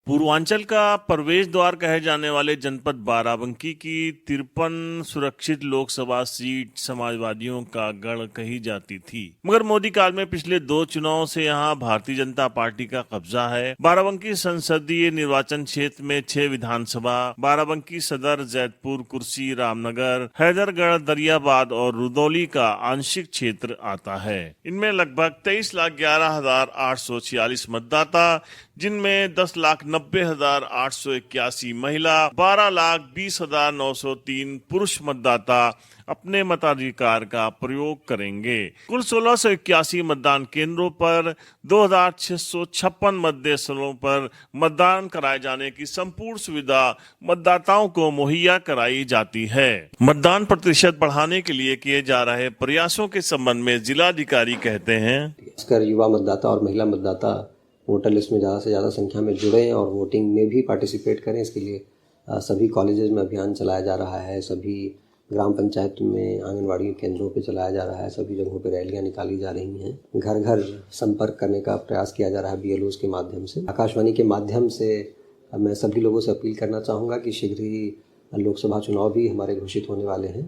पूर्वांचल का प्रवेश द्वार कहे जाने वाले जनपद बाराबंकी की 53 सुरक्षित लोकसभा सीट समाजवादियों का गढ़ कही जाती थी, मगर मोदी काल में पिछले 2 चुनाव से यहां भारतीय जनता पार्टी का कब्जा है। बाराबंकी संसदीय निर्वाचन क्षेत्र में 6 विधानसभा, बाराबंकी सदर, जैतपुर, कुर्सी, रामनगर, हैदरगढ़, दरियाबाद और रुदौली का आंशिक क्षेत्र आता है। इनमें लगभग 23,11,846 मतदाता, जिनमें 10,90,881 महिला, 12,20,903 पुरुष मतदाता अपने मताधिकार का प्रयोग करेंगे। कुल 1681 मतदान केंद्रों पर 2,656 मतदेय स्थलों पर मतदान कराए जाने की संपूर्ण सुविधा मतदाताओं को मुहैया कराई जाती है। मतदान प्रतिशत बढ़ाने के लिए किए जा रहे प्रयासों के संबंध में जिलाधिकारी कहते हैं, खासकर युवा मतदाता और महिला मतदाता वोटर लिस्ट में ज़्यादा से ज़्यादा संख्या में जुड़ें और वोटिंग में भी पार्टिसिपेट करें। इसके लिए सभी कॉलेजेस में अभियान चलाया जा रहा है, सभी ग्राम पंचायत में आंगनवाड़ी केंद्रों पे चलाया जा रहा है, सभी जगहों पे रैलियां निकाली जा रही हैं, घर घर संपर्क करने का प्रयास किया जा रहा है BLOs के माध्यम से। आकाशवाणी के माध्यम से मैं सभी लोगों से अपील करना चाहूँगा कि शीघ्र ही लोकसभा चुनाव भी हमारे घोषित होने वाले हैं,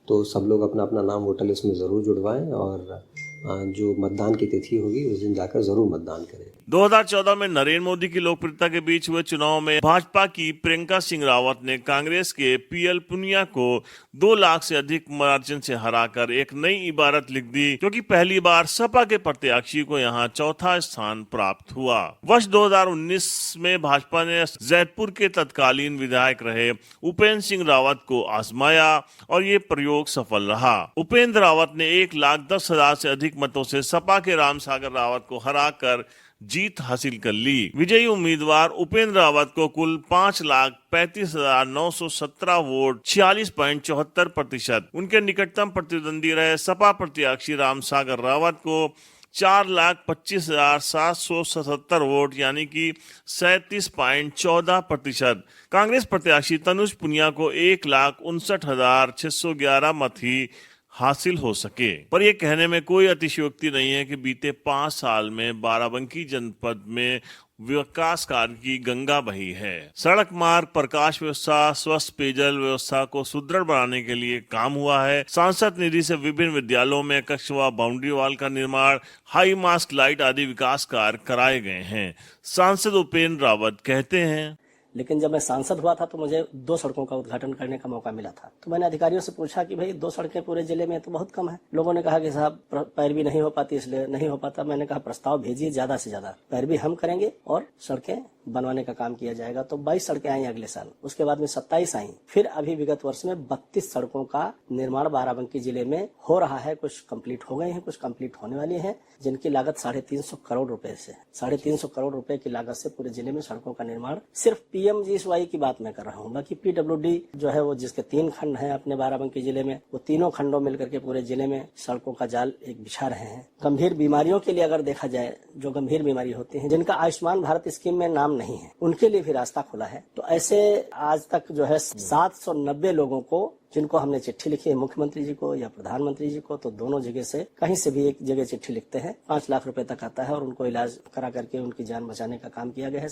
तो सब लोग अपना अपना नाम वोटर लिस्ट में ज़रूर जुड़वाएं और जो मतदान की तिथि होगी उस दिन जाकर जरूर मतदान करें। 2014 में नरेंद्र मोदी की लोकप्रियता के बीच हुए चुनाव में भाजपा की प्रियंका सिंह रावत ने कांग्रेस के PL पुनिया को 2 लाख से अधिक मार्जिन से हराकर एक नई इबारत लिख दी, क्योंकि पहली बार सपा के प्रत्याशी को यहां चौथा स्थान प्राप्त हुआ। वर्ष 2019 में भाजपा ने जैतपुर के तत्कालीन विधायक रहे उपेंद्र सिंह रावत को आजमाया और ये प्रयोग सफल रहा। उपेंद्र रावत ने 1,10,000 से अधिक मतों से सपा के रामसागर रावत को हराकर जीत हासिल कर ली। विजयी उम्मीदवार उपेंद्र रावत को कुल 5,35,917 वोट 46.74%, उनके निकटतम प्रतिद्वंदी रहे सपा प्रत्याशी रामसागर रावत को 4,25,777 वोट यानी कि 37.14%, कांग्रेस प्रत्याशी तनुज पुनिया को 1,59,611 मत ही हासिल हो सके। पर यह कहने में कोई अतिशयोक्ति नहीं है कि बीते 5 साल में बाराबंकी जनपद में विकास कार्य की गंगा बही है। सड़क मार्ग, प्रकाश व्यवस्था, स्वस्थ पेयजल व्यवस्था को सुदृढ़ बनाने के लिए काम हुआ है। सांसद निधि से विभिन्न विद्यालयों में कक्ष व बाउंड्री वॉल का निर्माण, हाई मास्ट लाइट आदि विकास कार्य कराए गए हैं। सांसद उपेंद्र रावत कहते हैं, लेकिन जब मैं सांसद हुआ था तो मुझे 2 सड़कों का उद्घाटन करने का मौका मिला था। तो मैंने अधिकारियों से पूछा कि भाई 2 सड़कें पूरे जिले में तो बहुत कम है। लोगों ने कहा कि साहब पैरवी नहीं हो पाती, इसलिए नहीं हो पाता। मैंने कहा प्रस्ताव भेजिए, ज्यादा से ज्यादा पैरवी हम करेंगे और सड़कें बनवाने का काम किया जाएगा। तो 22 सड़कें आई अगले साल, उसके बाद में 27 आई, फिर अभी विगत वर्ष में 32 सड़कों का निर्माण बाराबंकी जिले में हो रहा है। कुछ कंप्लीट हो गए हैं, कुछ कंप्लीट होने वाली हैं, जिनकी लागत 350 करोड़ रुपए से 350 करोड़ रुपए की लागत से पूरे जिले में सड़कों का निर्माण। सिर्फ PMGSY की बात मैं कर रहा हूँ, बाकी PWD जो है वो जिसके 3 खंड हैं अपने बाराबंकी जिले में, वो तीनों खंडों मिलकर के पूरे जिले में सड़कों का जाल एक बिछा रहे हैं। गंभीर बीमारियों के लिए अगर देखा जाए, जो गंभीर बीमारी होती है, जिनका आयुष्मान भारत स्कीम में नाम नहीं है, उनके लिए भी रास्ता खुला है। तो ऐसे आज तक जो है 790 लोगों को, जिनको हमने चिट्ठी लिखी है मुख्यमंत्री जी को या प्रधानमंत्री जी को, तो दोनों जगह से कहीं से भी एक जगह चिट्ठी लिखते हैं, 5 लाख रुपए तक आता है और उनको इलाज करा करके उनकी जान बचाने का काम किया गया है।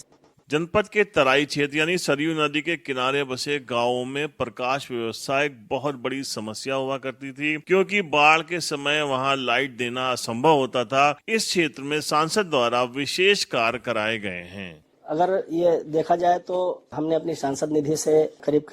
जनपद के तराई क्षेत्र यानी सरयू नदी के किनारे बसे गांवों में प्रकाश व्यवस्था एक बहुत बड़ी समस्या हुआ करती थी, क्योंकि बाढ़ के समय वहां लाइट देना असंभव होता था। इस क्षेत्र में सांसद द्वारा विशेष कार्य कराए गए हैं। अगर ये देखा जाए तो हमने अपनी सांसद निधि से करीब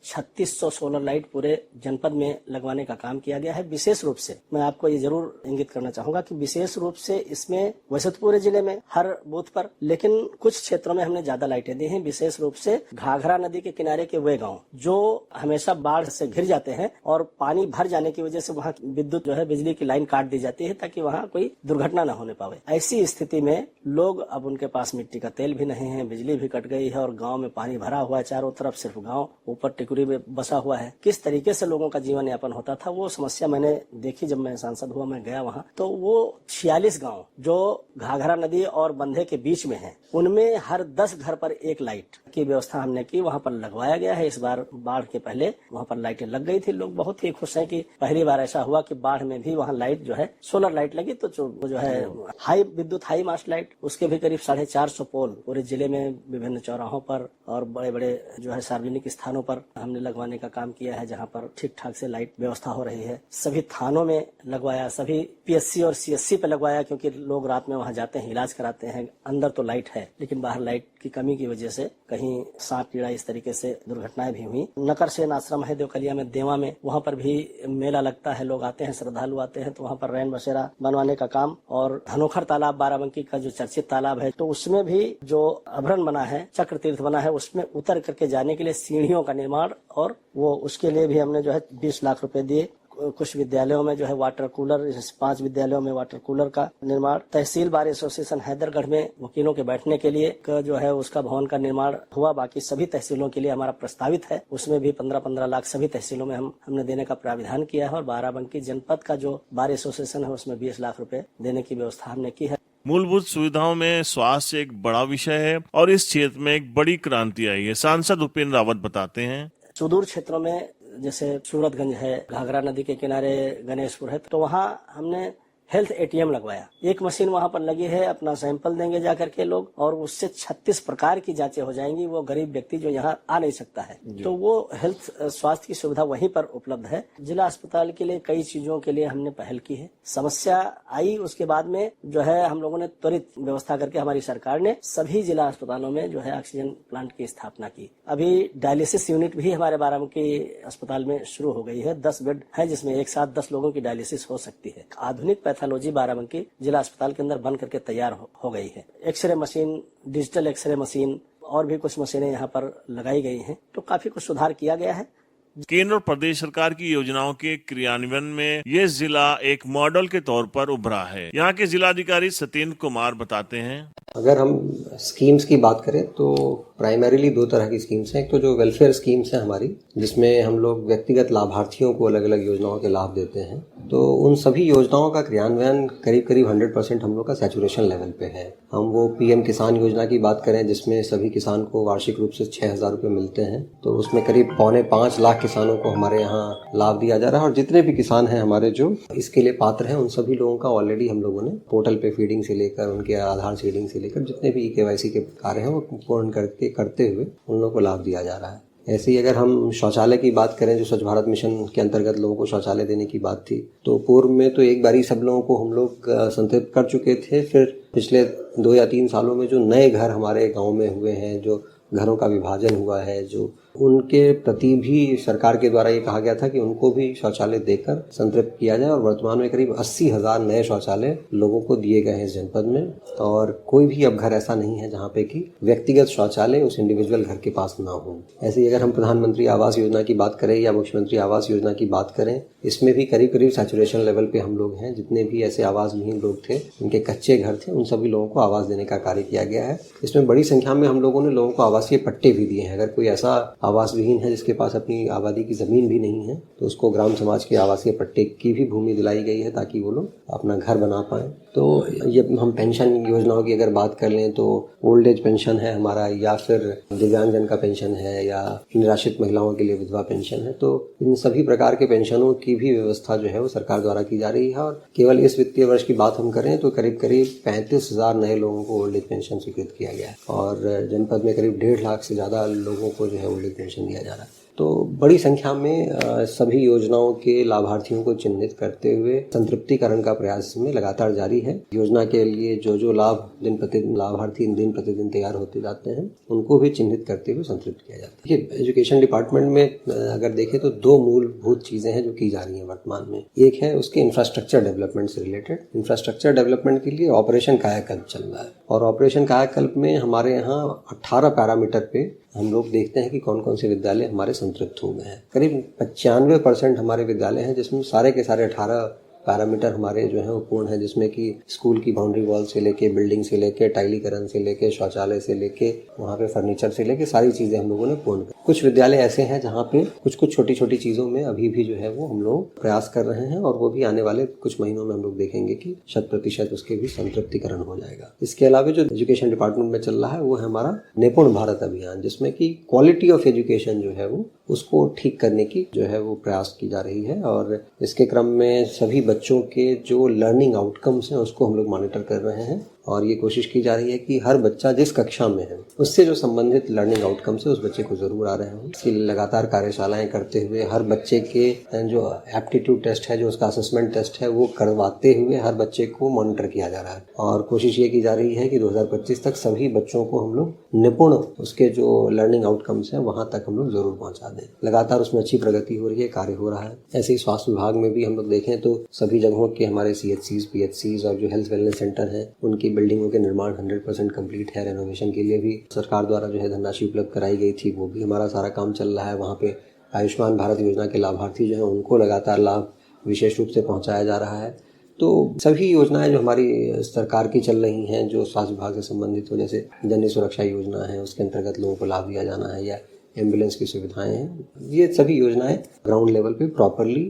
3600 सोलर लाइट पूरे जनपद में लगवाने का काम किया गया है। विशेष रूप से मैं आपको ये जरूर इंगित करना चाहूंगा कि विशेष रूप से इसमें वैसे तो पूरे जिले में हर बूथ पर, लेकिन कुछ क्षेत्रों में हमने ज्यादा लाइटें दी हैं। विशेष रूप से घाघरा नदी के किनारे के वे गाँव जो हमेशा बाढ़ से घिर जाते हैं और पानी भर जाने की वजह से वहाँ विद्युत जो है बिजली की लाइन काट दी जाती है ताकि वहाँ कोई दुर्घटना न होने पावे। ऐसी स्थिति में लोग, अब उनके पास मिट्टी का तेल नहीं है, बिजली भी कट गई है और गांव में पानी भरा हुआ है, चारों तरफ सिर्फ गांव ऊपर टिकुरी में बसा हुआ है। किस तरीके से लोगों का जीवन यापन होता था वो समस्या मैंने देखी जब मैं सांसद हुआ। मैं गया वहां तो वो 46 गांव जो घाघरा नदी और बंधे के बीच में है, उनमें हर 10 घर पर एक लाइट की व्यवस्था हमने की, वहां पर लगवाया गया है। इस बार बाढ़ के पहले वहां पर लाइटें लग गई थी। लोग बहुत ही खुश हैं कि पहली बार ऐसा हुआ कि बाढ़ में भी वहां लाइट जो है सोलर लाइट लगी। तो जो है हाई विद्युत हाई मास्ट लाइट, उसके भी करीब 450 पोल पूरे जिले में विभिन्न चौराहों पर और बड़े बड़े जो है सार्वजनिक स्थानों पर हमने लगवाने का काम किया है, जहां पर ठीक ठाक से लाइट व्यवस्था हो रही है। सभी थानों में लगवाया, सभी पीएससी और सीएससी पे लगवाया, क्योंकि लोग रात में वहां जाते हैं, इलाज कराते हैं। अंदर तो लाइट है, लेकिन बाहर लाइट की कमी की वजह से कहीं सांप कीड़ा इस तरीके से दुर्घटनाएं भी हुई। नकरसेन आश्रम है देवकलिया में, देवा में, वहां पर भी मेला लगता है, लोग आते हैं, श्रद्धालु आते हैं, तो वहां पर रैन बसेरा बनवाने का काम। और धनोखर तालाब बाराबंकी का जो चर्चित तालाब है, तो उसमें भी जो अभरण बना है, चक्र तीर्थ बना है, उसमें उतर करके जाने के लिए सीढ़ियों का निर्माण, और वो उसके लिए भी हमने जो है 20 लाख रुपए दिए। कुछ विद्यालयों में जो है वाटर कूलर, 5 विद्यालयों में वाटर कूलर का निर्माण। तहसील बार एसोसिएशन हैदरगढ़ में वकीलों के बैठने के लिए जो है उसका भवन का निर्माण हुआ। बाकी सभी तहसीलों के लिए हमारा प्रस्तावित है, उसमें भी 15-15 लाख सभी तहसीलों में हमने देने का प्राविधान किया है। और बाराबंकी जनपद का जो बार एसोसिएशन है उसमें 20 लाख रुपए देने की व्यवस्था हमने की है। मूलभूत सुविधाओं में स्वास्थ्य एक बड़ा विषय है और इस क्षेत्र में एक बड़ी क्रांति आई है। सांसद उपेंद्र रावत बताते हैं। सुदूर क्षेत्रों में जैसे सूरतगंज है, घाघरा नदी के किनारे गणेशपुर है, तो वहाँ हमने हेल्थ एटीएम लगवाया। एक मशीन वहां पर लगी है, अपना सैंपल देंगे जाकर के लोग, और उससे 36 प्रकार की जांचें हो जाएंगी। वो गरीब व्यक्ति जो यहाँ आ नहीं सकता है, तो वो हेल्थ स्वास्थ्य की सुविधा वहीं पर उपलब्ध है। जिला अस्पताल के लिए कई चीजों के लिए हमने पहल की है। समस्या आई, उसके बाद में जो है हम लोगों ने त्वरित व्यवस्था करके हमारी सरकार ने सभी जिला अस्पतालों में जो है ऑक्सीजन प्लांट की स्थापना की। अभी डायलिसिस यूनिट भी हमारे बाराबंकी अस्पताल में शुरू हो गई है। 10 बेड है, जिसमें एक साथ 10 लोगों की डायलिसिस हो सकती है। आधुनिक पैथोलॉजी बाराबंकी जिला अस्पताल के अंदर बन करके तैयार हो गई है। X ray machine, digital x ray machine और भी कुछ मशीनें यहाँ पर लगाई गई हैं, तो काफी कुछ सुधार किया गया है। केंद्र और प्रदेश सरकार की योजनाओं के क्रियान्वयन में ये जिला एक मॉडल के तौर पर उभरा है। यहाँ के जिलाधिकारी सत्येंद्र कुमार बताते हैं। अगर हम स्कीम्स की बात करें तो प्राइमरीली 2 तरह की स्कीम्स हैं। एक तो जो वेलफेयर स्कीम्स हैं हमारी, जिसमें हम लोग व्यक्तिगत लाभार्थियों को अलग अलग योजनाओं के लाभ देते हैं, तो उन सभी योजनाओं का क्रियान्वयन करीब करीब 100% हम लोग का सैचुरेशन लेवल पे है। हम वो पीएम किसान योजना की बात करें, जिसमें सभी किसान को वार्षिक रूप से 6,000 रुपये मिलते हैं, तो उसमें करीब 4.25 लाख किसानों को हमारे यहाँ लाभ दिया जा रहा है। और जितने भी किसान हैं हमारे जो इसके लिए पात्र हैं, उन सभी लोगों का ऑलरेडी हम लोगों ने पोर्टल पे फीडिंग से लेकर उनके आधार सीडिंग से लेकर जितने भी KYC के कार्य हैं वो पूर्ण करते हुए उन लोगों को लाभ दिया जा रहा है। ऐसे ही अगर हम शौचालय की बात करें, जो स्वच्छ भारत मिशन के अंतर्गत लोगों को शौचालय देने की बात थी, तो पूर्व में तो एक बार ही सब लोगों को हम लोग संतृप्त कर चुके थे। फिर पिछले 2 या 3 सालों में जो नए घर हमारे गांव में हुए हैं, जो घरों का विभाजन हुआ है, जो उनके प्रति भी सरकार के द्वारा ये कहा गया था कि उनको भी शौचालय देकर संतृप्त किया जाए। और वर्तमान में करीब 80,000 नए शौचालय लोगों को दिए गए हैं इस जनपद में। और कोई भी अब घर ऐसा नहीं है जहाँ पे कि व्यक्तिगत शौचालय उस इंडिविजुअल घर के पास ना हो। ऐसे ही अगर हम प्रधानमंत्री आवास योजना की बात करें या मुख्यमंत्री आवास योजना की बात करें, इसमें भी करीब करीब सैचुरेशन लेवल पे हम लोग हैं। जितने भी ऐसे आवास विहीन लोग थे, उनके कच्चे घर थे, उन सभी लोगों को आवास देने का कार्य किया गया है। इसमें बड़ी संख्या में हम लोगों ने लोगों को आवासीय पट्टे भी दिए हैं। अगर कोई ऐसा आवास विहीन है जिसके पास अपनी आबादी की जमीन भी नहीं है, तो उसको ग्राम समाज के आवासीय पट्टे की भी भूमि दिलाई गई है, ताकि वो लोग अपना घर बना पाएं। तो ये हम पेंशन योजनाओं की अगर बात कर लें, तो ओल्ड एज पेंशन है हमारा, या फिर दिव्यांगजन का पेंशन है, या निराश्रित महिलाओं के लिए विधवा पेंशन है। तो इन सभी प्रकार के पेंशनों की भी व्यवस्था जो है वो सरकार द्वारा की जा रही है। और केवल इस वित्तीय वर्ष की बात हम करें तो करीब करीब 35,000 नए लोगों को ओल्ड एज पेंशन स्वीकृत किया गया है। और जनपद में करीब 1.5 लाख से ज्यादा लोगों को जो है ओल्ड एज पेंशन दिया जा रहा है। तो बड़ी संख्या में सभी योजनाओं के लाभार्थियों को चिन्हित करते हुए संतृप्तिकरण का प्रयास में लगातार जारी है। योजना के लिए जो लाभ दिन प्रतिदिन लाभार्थी दिन प्रतिदिन तैयार होते जाते हैं, उनको भी चिन्हित करते हुए संतृप्त किया जाता है। देखिए, एजुकेशन डिपार्टमेंट में अगर देखें तो 2 मूलभूत चीजें हैं जो की जा रही हैं वर्तमान में। एक है उसके इंफ्रास्ट्रक्चर डेवलपमेंट से रिलेटेड। इंफ्रास्ट्रक्चर डेवलपमेंट के लिए ऑपरेशन कायाकल्प चल रहा है, और ऑपरेशन कायाकल्प में हमारे यहाँ 18 पैरामीटर पे हम लोग देखते हैं कि कौन कौन से विद्यालय हमारे संतृप्त हो गए हैं। करीब 95% हमारे विद्यालय हैं जिसमें सारे के सारे 18 पैरामीटर हमारे जो है वो पूर्ण है, जिसमें कि स्कूल की बाउंड्री वॉल से लेके, बिल्डिंग से लेके, टाइलीकरण से लेके, शौचालय से लेके, वहाँ पे फर्नीचर से लेके सारी चीजें हम लोगों ने पूर्ण कर। कुछ विद्यालय ऐसे हैं जहाँ पे कुछ छोटी छोटी चीजों में अभी भी जो है वो हम लोग प्रयास कर रहे हैं, और वो भी आने वाले कुछ महीनों में हम लोग देखेंगे कि 100% उसके भी संतृप्तिकरण हो जाएगा। इसके अलावा जो एजुकेशन डिपार्टमेंट में चल रहा है वो है हमारा निपुण भारत अभियान, जिसमें कि क्वालिटी ऑफ एजुकेशन जो है वो उसको ठीक करने की जो है वो प्रयास की जा रही है। और इसके क्रम में सभी बच्चों के जो लर्निंग आउटकम्स हैं उसको हम लोग मॉनिटर कर रहे हैं, और ये कोशिश की जा रही है कि हर बच्चा जिस कक्षा में है उससे जो संबंधित लर्निंग आउटकम से उस बच्चे को जरूर आ रहे हों। इसकी लगातार कार्यशालाएं करते हुए हर बच्चे के जो एप्टीट्यूड टेस्ट है, जो उसका असेसमेंट टेस्ट है, वो करवाते हुए हर बच्चे को मॉनिटर किया जा रहा है। और कोशिश ये की जा रही है कि 2025 तक सभी बच्चों को हम लोग निपुण उसके जो लर्निंग आउटकम्स हैं वहां तक हम लोग जरूर पहुंचा दें। लगातार उसमें अच्छी प्रगति हो रही है, कार्य हो रहा है। ऐसे ही स्वास्थ्य विभाग में भी हम लोग देखें तो सभी जगहों के हमारे CHCs, PHCs और जो हेल्थ वेलनेस सेंटर हैं उनकी बिल्डिंगों के निर्माण 100% कंप्लीट है। रेनोवेशन के लिए भी सरकार द्वारा जो है धनराशि उपलब्ध कराई गई थी, वो भी हमारा सारा काम चल रहा है। वहाँ पे आयुष्मान भारत योजना के लाभार्थी जो है उनको लगातार लाभ विशेष रूप से पहुँचाया जा रहा है। तो सभी योजनाएं जो हमारी सरकार की चल रही हैं, जो स्वास्थ्य विभाग से संबंधित हो, जैसे जननी सुरक्षा योजना है, उसके अंतर्गत लोगों को लाभ दिया जाना है, या एम्बुलेंस की सुविधाएं हैं, ये सभी योजनाएं ग्राउंड लेवल पे प्रॉपरली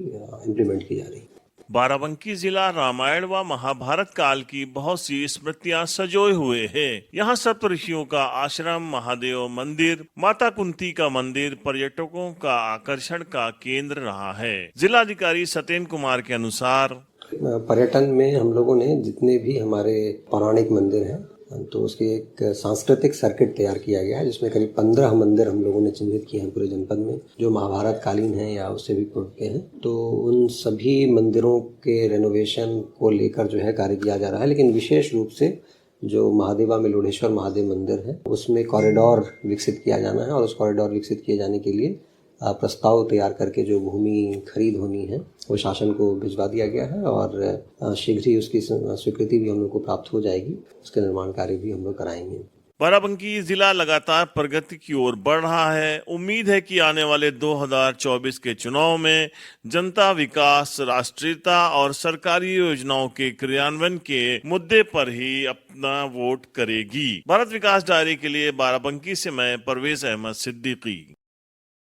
इम्प्लीमेंट की जा रही है। बाराबंकी जिला रामायण व महाभारत काल की बहुत सी स्मृतियां सजोए हुए है। यहाँ सप्त ऋषियों का आश्रम, महादेव मंदिर, माता कुंती का मंदिर पर्यटकों का आकर्षण का केंद्र रहा है। जिलाधिकारी सत्येंद्र कुमार के अनुसार पर्यटन में हम लोगों ने जितने भी हमारे पौराणिक मंदिर हैं तो उसकी एक सांस्कृतिक सर्किट तैयार किया गया है, जिसमें करीब 15 मंदिर हम लोगों ने चिन्हित किए हैं पूरे जनपद में, जो महाभारत कालीन हैं या उससे भी पूर्व के हैं। तो उन सभी मंदिरों के रेनोवेशन को लेकर जो है कार्य किया जा रहा है। लेकिन विशेष रूप से जो महादेवा में लोढ़ेश्वर महादेव मंदिर है उसमें कॉरिडोर विकसित किया जाना है, और उस कॉरिडोर विकसित किए जाने के लिए प्रस्ताव तैयार करके जो भूमि खरीद होनी है वो शासन को भिजवा दिया गया है, और शीघ्र ही उसकी स्वीकृति भी हम लोग को प्राप्त हो जाएगी। उसके निर्माण कार्य भी हम लोग कराएंगे। बाराबंकी जिला लगातार प्रगति की ओर बढ़ रहा है। उम्मीद है कि आने वाले 2024 के चुनाव में जनता विकास, राष्ट्रीयता और सरकारी योजनाओं के क्रियान्वयन के मुद्दे पर ही अपना वोट करेगी। भारत विकास डायरी के लिए बाराबंकी से मैं परवेज अहमद सिद्दीकी।